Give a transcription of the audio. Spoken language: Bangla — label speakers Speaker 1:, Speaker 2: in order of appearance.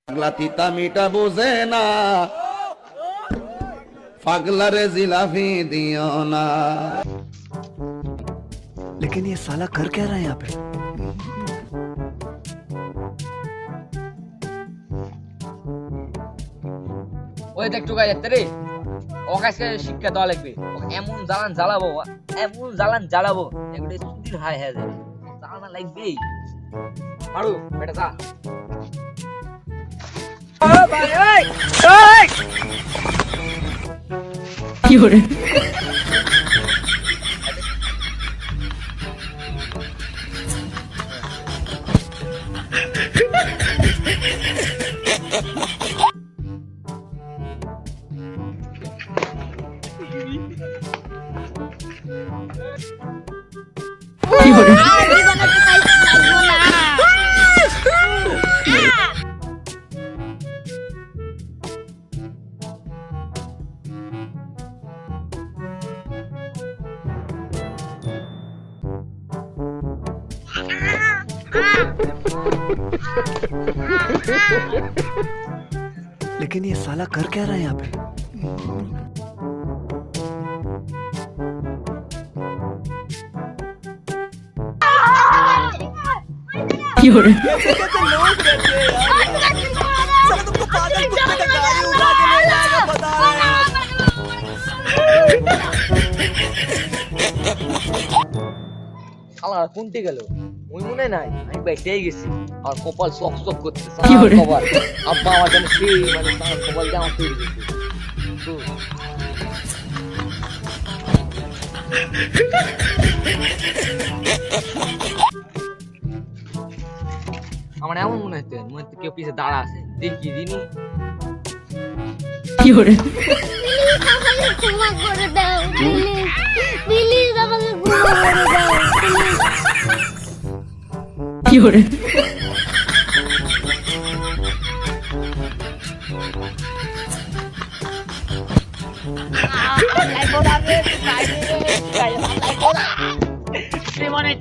Speaker 1: পাগলা তিতা মিটা বোঝে না, পাগলারে জিলাফি দিও না।
Speaker 2: लेकिन ये साला कर क्या रहा है यहाँ पे?
Speaker 3: ওই দেখ টুকাই যাচ্ছে রে, ওকে আজকে শিক্ষা দেওয়া লাগবে। এমন জ্বালান জ্বালাবো, এমন জ্বালান জ্বালাবো, এগুলো সুদিন হাই হয়ে যাবে। জ্বালানা লাগবেই। পারু বেটা যা। ও ভাই ওই ওই কি হরে কি হরে
Speaker 2: लेकिन ये साला कर क्या रहा है यहाँ पे?
Speaker 3: কি হরে শালা কোনটি গেল? ওই মনে নাই আমি বেঁচেই গেছি। আর কপাল চক চক করতেছে। কপাল আব্বা আমার জন্য সেই মানে তার কপাল জামা তৈরি গেছে। আমার এমন মনে হচ্ছে মনে হচ্ছে কেউ পিছে দাঁড়া আছে, দেখি দিনই কি হরে
Speaker 4: ক্ষমা করে দাও প্লিজ, প্লিজ আমাকে ক্ষমা করে দাও প্লিজ।
Speaker 3: কি হরে
Speaker 4: জীবনে